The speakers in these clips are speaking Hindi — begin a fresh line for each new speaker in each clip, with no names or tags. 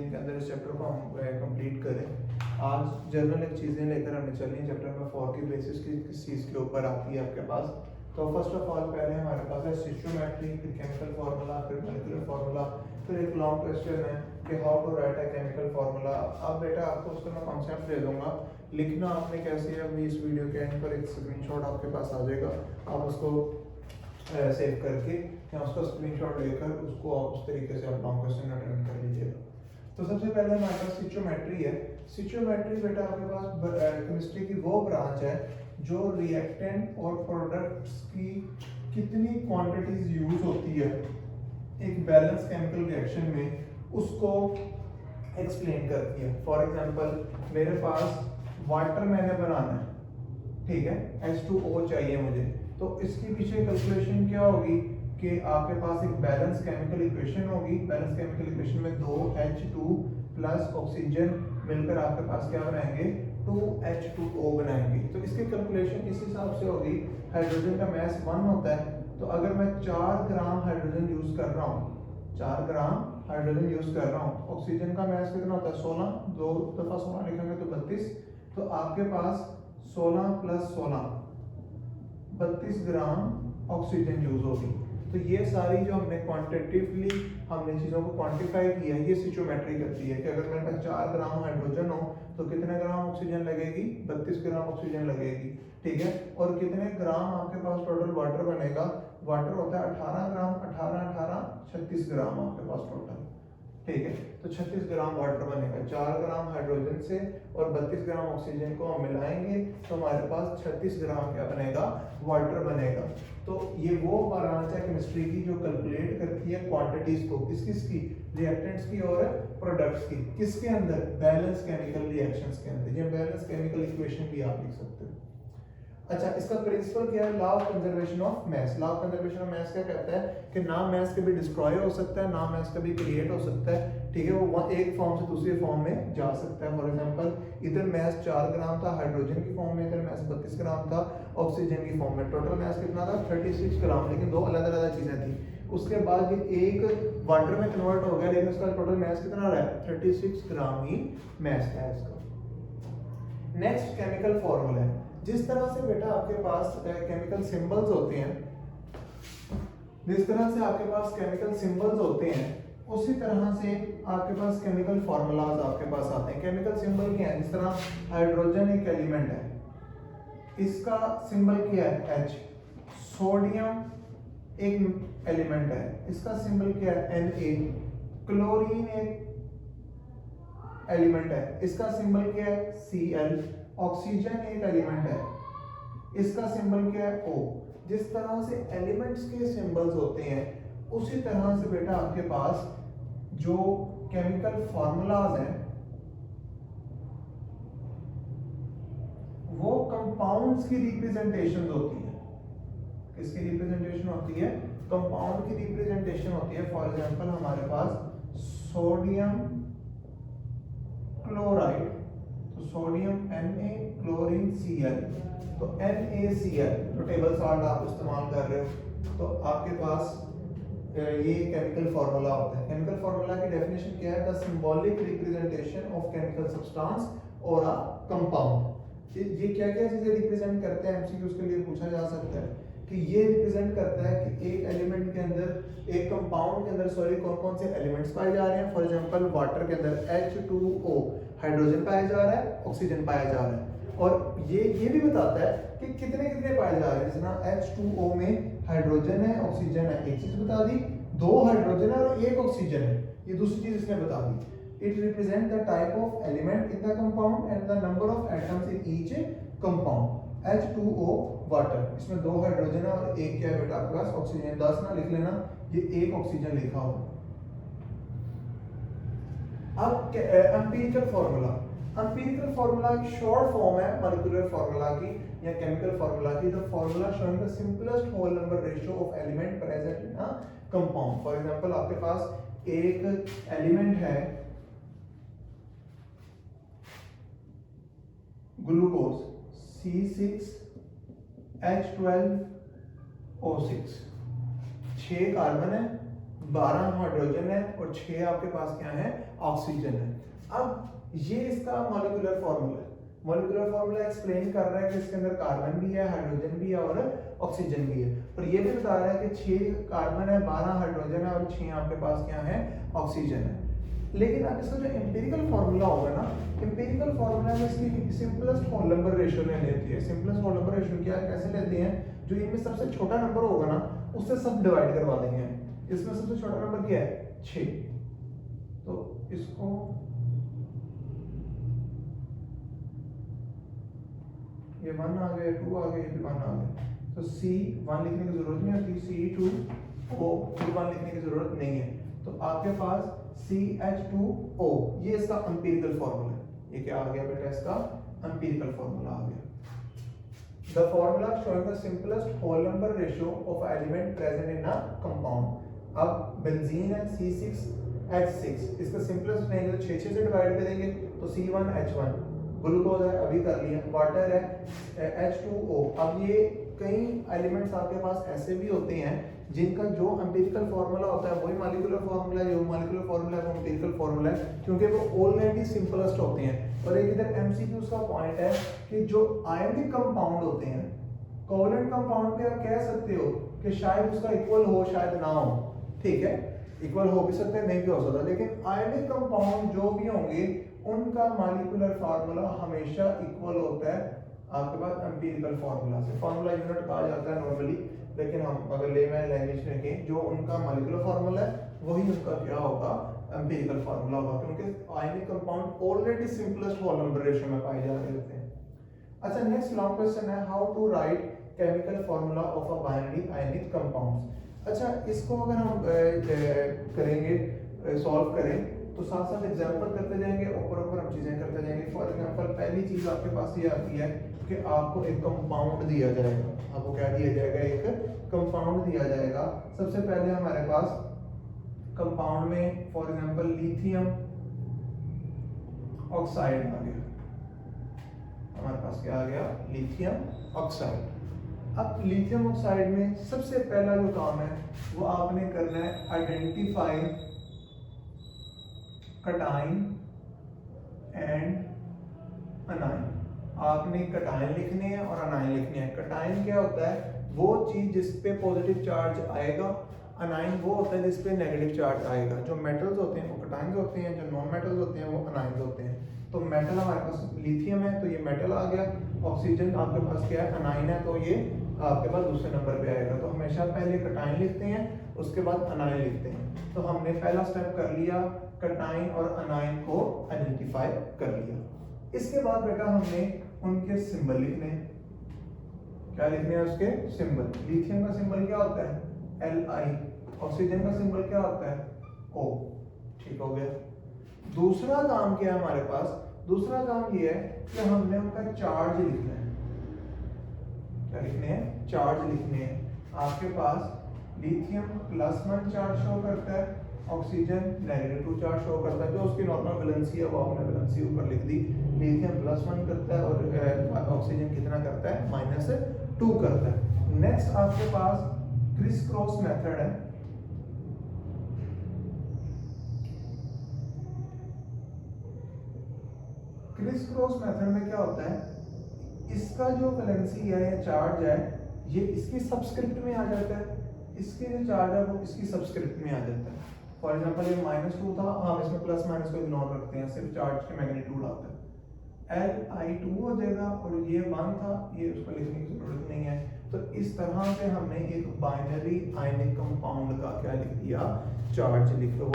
दिन के अंदर इस चैप्टर को हम कंप्लीट करें। आज जनरल एक चीज़ें लेकर हमें चलनी है। चैप्टर में 4 की बेसिस किस चीज़ के ऊपर आती है आपके पास। तो फर्स्ट ऑफ ऑल पहले हमारे पास है स्टोइचियोमेट्री, फिर केमिकल फार्मूला, फिर मॉलिक्यूलर फार्मूला, फिर एक लॉन्ग क्वेश्चन है कि how to write a chemical formula. अब बेटा आपको उसका मैं कॉन्सेप्ट दे दूंगा, लिखना आपने कैसे है अभी इस वीडियो के एंड पर एक स्क्रीनशॉट आपके पास आ जाएगा, आप उसको सेव करके या उसका स्क्रीनशॉट लेकर उसको आप उस तरीके से आप लॉन्ग क्वेश्चन अटेंड कर लीजिएगा। तो सबसे पहले हमारे पास स्टोइचियोमेट्री है। स्टोइचियोमेट्री बेटा आपके पास केमिस्ट्री की वो ब्रांच है जो रिएक्टेंट और प्रोडक्ट्स की कितनी क्वांटिटीज यूज होती है एक बैलेंस केमिकल रिएक्शन में, उसको एक्सप्लेन करती है। फॉर एग्जांपल मेरे पास वाटर मैंने बनाना है, ठीक है, H2O चाहिए मुझे, तो इसके पीछे कैलकुलेशन क्या होगी कि आपके पास एक बैलेंस केमिकल इक्वेशन होगी। बैलेंस केमिकल इक्वेशन में 2H2 प्लस ऑक्सीजन मिलकर आपके पास क्या बनाएंगे, 2H2O बनाएंगे। तो इसकी कैलकुलेशन इस हिसाब से होगी, हाइड्रोजन का मास 1 होता है, तो अगर मैं 4 ग्राम हाइड्रोजन यूज कर रहा हूँ, 4 ग्राम हाइड्रोजन यूज कर रहा हूँ, ऑक्सीजन का मास कितना होता है 16, 2 दफा 16 लिखेंगे तो 32, तो आपके पास 16 प्लस 16 32 ग्राम ऑक्सीजन यूज होगी। तो ये सारी जो हमने क्वांटिटेटिवली हमने चीज़ों को क्वांटिफाई किया है, ये स्टोइचियोमेट्री करती है कि अगर मेरे पास 4 ग्राम हाइड्रोजन हो तो कितने ग्राम ऑक्सीजन लगेगी, 32 ग्राम ऑक्सीजन लगेगी, ठीक है। और कितने ग्राम आपके पास टोटल वाटर बनेगा, वाटर होता है 18 ग्राम, 18 18 36 ग्राम आपके पास टोटल, ठीक है। तो 36 ग्राम वाटर बनेगा 4 ग्राम हाइड्रोजन से, और 32 ग्राम ऑक्सीजन को हम मिलाएंगे तो हमारे पास 36 ग्राम क्या बनेगा, वाटर बनेगा। तो ये वो ब्रांच है केमिस्ट्री की जो कैलकुलेट करती है क्वांटिटीज को, किसकी, रिएक्टेंट्स की और प्रोडक्ट्स की, किसके अंदर, बैलेंस केमिकल रिएक्शंस के अंदर। ये बैलेंस केमिकल इक्वेशन भी आप लिख सकते हो। अच्छा, इसका प्रिंसिपल क्या है, law of conservation of mass. Law of conservation of mass क्या कहता है कि ना मास कभी डिस्ट्रॉय हो सकता है, ना मास कभी क्रिएट हो सकता है, ठीक है। वो एक फॉर्म से दूसरे फॉर्म में जा सकता है। फॉर एग्जांपल इधर मास 4 ग्राम था हाइड्रोजन की फॉर्म में, इधर मास 32 ग्राम था ऑक्सीजन की फॉर्म में, टोटल मास कितना था 36 ग्राम, लेकिन दो अलग अलग चीजें थी। उसके बाद ये एक वाटर में कन्वर्ट हो गया, लेकिन उसका टोटल मास कितना रहा है, 36 ग्राम ही मास है इसका। नेक्स्ट केमिकल फॉर्मूला है। जिस तरह से बेटा आपके पास केमिकल सिंबल्स होते हैं, जिस तरह से आपके पास केमिकल सिंबल्स होते हैं, उसी तरह से आपके पास केमिकल फार्मूलाज आपके पास आते हैं। केमिकल सिंबल क्या है, जिस तरह हाइड्रोजन एक एलिमेंट है, इसका सिंबल क्या है H। सोडियम एक एलिमेंट है, इसका सिंबल क्या है Na। क्लोरीन एक एलिमेंट है, इसका सिंबल क्या है Cl। ऑक्सीजन एक एलिमेंट है, इसका सिंबल क्या है O। जिस तरह से एलिमेंट्स के सिंबल्स होते हैं, उसी तरह से बेटा आपके पास जो केमिकल फार्मूलाज हैं वो कंपाउंड्स की रिप्रेजेंटेशन होती है। किसकी रिप्रेजेंटेशन होती है, कंपाउंड की रिप्रेजेंटेशन होती है। फॉर एग्जांपल हमारे पास सोडियम क्लोराइड, तो सोडियम Na, क्लोरीन Cl, तो NaCl, तो टेबल सॉल्ट आप इस्तेमाल कर रहे हो, तो आपके पास ये केमिकल फार्मूला होता है। केमिकल फार्मूला की डेफिनेशन क्या है, the symbolic representation of chemical substance और अ कंपाउंड। ये क्या क्या चीजें रिप्रेजेंट करते हैं, एमसीक्यू के लिए पूछा जा सकता है कि ये रिप्रेजेंट करता है कि एक एलिमेंट के अंदर, एक कंपाउंड के अंदर सॉरी कौन कौन से एलिमेंट्स पाए जा रहे हैं। फॉर एग्जांपल वाटर के अंदर H2O, हाइड्रोजन पाया जा रहा है, ऑक्सीजन पाया जा रहा है, और ये भी बताता है कि कितने कितने पाए जा रहे हैं। जैसे H2O में हाइड्रोजन है, ऑक्सीजन है, एक चीज बता दी, 2 हाइड्रोजन है और 1 ऑक्सीजन है, ये दूसरी चीज इसने बता दी। It represents the type of element in the compound and the number of atoms in each compound. H2O water, इसमें 2 हाइड्रोजन है और एक क्या है बेटा आपके पास ऑक्सीजन। 10 ना लिख लेना, ये 1 ऑक्सीजन लिखा हो। अब एम्पिरिकल फार्मूला। एम्पिरिकल फार्मूला एक शॉर्ट फॉर्म है मॉलिक्यूलर फार्मूला की या केमिकल फार्मूला की। The formula showing the simplest whole number ratio of element present in a compound. For example आपके पास एक एलिमेंट है ग्लूकोज C6H12O6, 6 कार्बन है, 12 हाइड्रोजन है और 6 आपके पास क्या है ऑक्सीजन है। अब ये इसका मॉलिक्यूलर फॉर्मूला है। मॉलिक्यूलर फॉर्मूला एक्सप्लेन कर रहा है कि इसके अंदर कार्बन भी है, हाइड्रोजन भी है और ऑक्सीजन भी है। और ये भी बता रहा है कि 6 कार्बन है, 12 हाइड्रोजन है और 6 आपके पास क्या है, ऑक्सीजन है। लेकिन अब इसका जो एम्पिरिकल फार्मूला होगा ना, एम्पिरिकल फार्मूला में इसकी सिंपलेस्ट होल नंबर रेशियो ले लेती है। सिंपलेस्ट होल नंबर रेशियो क्या है, कैसे लेते हैं, जो इनमें सबसे छोटा नंबर होगा ना उससे सब डिवाइड करवा देंगे। इसमें सबसे छोटा नंबर क्या है, 6, तो इसको ये 1 आ गया, 2 आ गया, ये भी 1 आ गया, तो C1 लिखने की जरूरत नहीं होती, C2O ये 1 लिखने की जरूरत नहीं है। तो आपके पास CH2O ये इसका एम्पिरिकल फार्मूला है। ये क्या आ गया बेटा, इसका एम्पिरिकल फार्मूला आ गया। The formula showing the simplest whole number ratio of element present in a compound। अब बेंजीन है C6H6, इसका सिंपलेस्ट नहीं है तो 6 से डिवाइड करेंगे तो C1H1। ग्लूकोज है अभी कर लिया, वाटर है H2O। अब ये कई एलिमेंट्स आपके पास ऐसे भी होते हैं जिनका जो एम्पिरिकल फार्मूला होता है वही मॉलिक्यूलर फार्मूला है, जो मॉलिक्यूलर फार्मूला है वो एम्पिरिकल फार्मूला है, क्योंकि वो ऑलरेडी सिंपलेस्ट होते हैं। और एक इधर एमसीक्यूज का पॉइंट है कि जो आयनिक कंपाउंड होते हैं, कोवलेंट कंपाउंड पे आप कह सकते हो कि शायद उसका इक्वल हो शायद ना हो, ठीक है, इक्वल हो भी सकता है नहीं भी हो सकता, लेकिन आयनिक कंपाउंड जो भी होंगे उनका मॉलिक्यूलर फार्मूला हमेशा इक्वल होता है आपके पास एम्पिरिकल फार्मूला से। फार्मूला यूनिट कहा जाता है नॉर्मली, लेकिन हम अगर लेमैन लैंग्वेज में कहें जो उनका मॉलिक्यूलर फार्मूला है वही उनका क्या होगा, एम्पिरिकल फार्मूला होगा, क्योंकि ionic compound already simplest whole number ratio में पाए जा रहे होते हैं। अच्छा, नेक्स्ट लॉन्ग क्वेश्चन है how to write chemical formula of a binary ionic compounds. अच्छा, इसको अगर हम करेंगे, सॉल्व करें तो साथ साथ एग्जांपल करते जाएंगे, ऊपर ऊपर हम चीजें करते जाएंगे। फॉर एग्जांपल पहली चीज आपके पास ये आती है कि आपको एक कंपाउंड दिया जाएगा, आपको क्या दिया जाएगा, एक कंपाउंड दिया जाएगा। सबसे पहले हमारे पास कंपाउंड में फॉर एग्जांपल लिथियम ऑक्साइड आ गया, हमारे पास क्या आ गया, लिथियम ऑक्साइड। अब लिथियम ऑक्साइड में सबसे पहला जो काम है वो आपने करना है आइडेंटिफाई कटाइन एंड अनाइन। आपने कटाइन लिखने हैं और अनाइन लिखने हैं। कटाइन क्या होता है, वो चीज जिस पे पॉजिटिव चार्ज आएगा, अनाइन वो होता है जिस पे नेगेटिव चार्ज आएगा। जो मेटल्स होते हैं वो कटाइंस होते हैं, जो नॉन मेटल्स होते हैं वो अनाइंस होते हैं। तो मेटल हमारे पास लिथियम है तो ये मेटल आ गया, ऑक्सीजन आपके पास क्या है, अनाइन है, तो ये आपके पास दूसरे नंबर पे आएगा। तो हमेशा पहले कटाइन लिखते हैं उसके बाद अनाइन लिखते हैं। तो हमने पहला स्टेप कर लिया, कटाइन और अनाइन को आइडेंटिफाई कर लिया। इसके बाद बेटा हमने उनके सिंबल लिखने हैं। क्या लिखने हैं, उसके सिंबल। लिथियम का सिंबल क्या होता है, Li। ऑक्सीजन का सिंबल क्या होता है, O। ठीक हो गया। दूसरा काम क्या है हमारे पास, दूसरा काम ये है कि हमने उनका चार्ज लिखना है। क्या लिखने हैं, चार्ज लिखने हैं। आपके पास लिथियम +1 चार्ज शो करता है, ऑक्सीजन -2 चार्ज शो करता है। जो उसकी नॉर्मल वैलेंसी है वो आपने वैलेंसी ऊपर लिख दी। लिथियम +1 करता है और ऑक्सीजन कितना करता है, -2 करता है। नेक्स्ट आपके पास क्रिस क्रॉस मेथड है। क्रिस क्रॉस मेथड में क्या होता है, इसका जो वैलेंसी है या चार्ज है ये इसकी सबस्क्रिप्ट में आ जाता है, इसके जो चार्ज है वो इसकी सबस्क्रिप्ट में आ जाता है। फॉर एग्जांपल ये -2 था, हम इसमें प्लस माइनस को इग्नोर रखते हैं, सिर्फ चार्ज के मैग्नीट्यूड आता है। Li2 हो जाएगा और ये 1 था, ये उसको लिखने की जरूरत नहीं है। तो इस तरह से हमने एक बाइनरी आयनिक कंपाउंड का क्या लिख दिया, चार्ज लिख, वो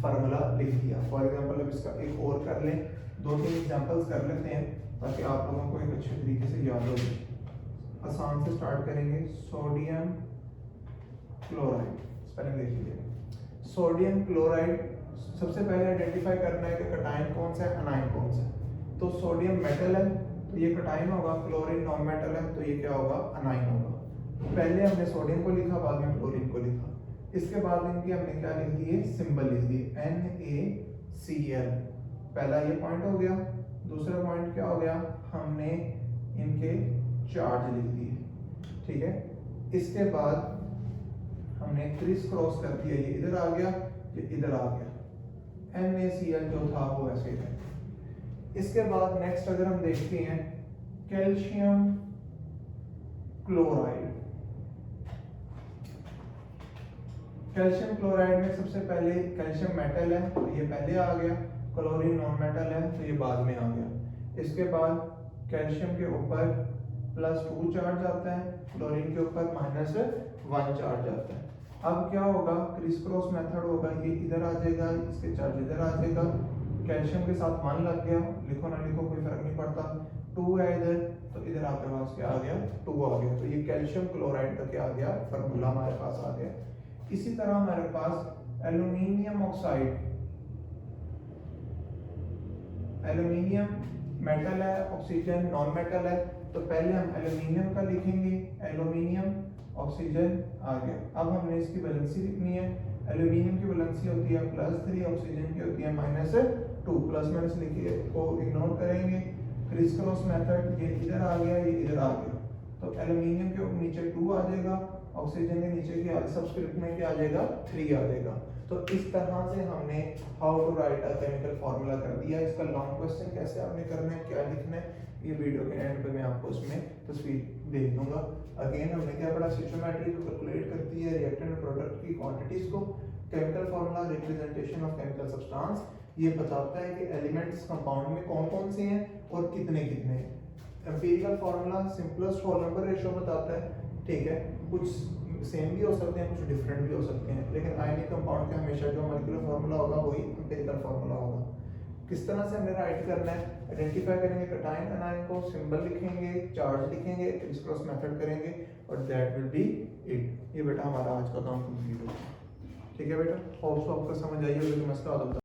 फार्मूला लिख दिया। फॉर एग्जांपल अब इसका एक और कर लें, 2-3 एग्जांपल्स कर लेते हैं ताकि आप लोगों को एक अच्छे तरीके से याद हो जाए। आसान से स्टार्ट करेंगे। सोडियम क्लोराइड, स्पेलिंग देख लीजिए। सोडियम क्लोराइड, सबसे पहले आइडेंटिफाई करना है कि कटाइन कौन सा है, अनाइन कौन सा है। तो सोडियम मेटल है तो ये कटाइन होगा, क्लोरीन नॉन मेटल है तो ये क्या होगा, अनाइन होगा। पहले हमने सोडियम को लिखा, बाद में क्लोरीन को लिखा। इसके बाद इनके हमने क्या लिख दिए, सिंबल लिख दिए NaCl। पहला ये पॉइंट हो गया। दूसरा पॉइंट क्या हो गया, हमने इनके चार्ज लिख दिए, ठीक है। इसके बाद हमने क्रिस क्रॉस कर दिया, ये इधर आ गया, ये इधर आ गया। NaCl जो था वो ऐसे ही रहेगा। इसके बाद नेक्स्ट अगर हम देखते हैं कैल्शियम क्लोराइड। कैल्शियम क्लोराइड में सबसे पहले कैल्शियम मेटल है तो ये पहले आ गया, क्लोरीन नॉन मेटल है तो ये बाद में आ गया। इसके बाद कैल्शियम के ऊपर +2 चार्ज आता है, क्लोरीन के ऊपर -1 चार्ज आता है। अब क्या होगा, क्रिस क्रॉस मेथड होगा, ये इधर आ जाएगा, इसके चार्ज इधर आ जाएगा, कैल्शियम के साथ 1 लग गया, लिखो ना लिखो कोई फर्क नहीं पड़ता, 2 है इधर तो इधर आपके पास क्या आ गया, 2 आ गया। तो ये कैल्शियम क्लोराइड का क्या आ गया, फार्मूला हमारे पास आ गया। इसी तरह हमारे पास एल्यूमिनियम ऑक्साइड, एल्यूमिनियम मेटल है, ऑक्सीजन नॉन मेटल है, तो पहले हम एल्यूमिनियम का लिखेंगे, एल्यूमिनियम ऑक्सीजन आ गया। अब हमने इसकी वैलेंसी लिखनी है, एल्यूमिनियम की वैलेंसी होती है +3, ऑक्सीजन की होती है -2, प्लस माइनस लिखिए को इग्नोर करेंगे। क्रिस क्रॉस मेथड, ये इधर आ गया, ये इधर आ गया, तो एल्यूमिनियम के नीचे 2 आ जाएगा, ऑक्सीजन के नीचे क्या सबस्क्रिप्ट में क्या आ जाएगा, 3 आ जाएगा। तो इस तरह से हमने how to write a chemical formula कर दिया। इसका लॉन्ग क्वेश्चन कैसे आपने करना है, क्या लिखना है, ये वीडियो के एंड पे मैं आपको उसमें तस्वीर दे दूंगा। अगेन हमने क्या पढ़ा, स्टोइकियोमेट्री जो कैलकुलेट करती है रिएक्टेंट प्रोडक्ट की क्वांटिटीज को। Chemical formula representation of chemical substance, ये बताता है कि एलिमेंट्स कंपाउंड में कौन कौन से हैं और कितने कितने हैं। Empirical formula simplest whole number ratio बताता है, ठीक है, कुछ सेम भी हो सकते हैं, कुछ डिफरेंट भी हो सकते हैं, लेकिन आयनिक कंपाउंड का हमेशा जो मॉलिक्यूलर फार्मूला होगा वही एम्पिरिकल फार्मूला होगा। किस तरह से हमने राइट करना है, आइडेंटिफाई करेंगे कैटायन एनायन को, सिंबल लिखेंगे, चार्ज लिखेंगे, क्रिस क्रॉस मेथड करेंगे और दैट विल बी इट। ये बेटा हमारा आज का काम कंप्लीट हो गया। ठीक है बेटा, होप सो आपको समझ आई होगी कि मसला होता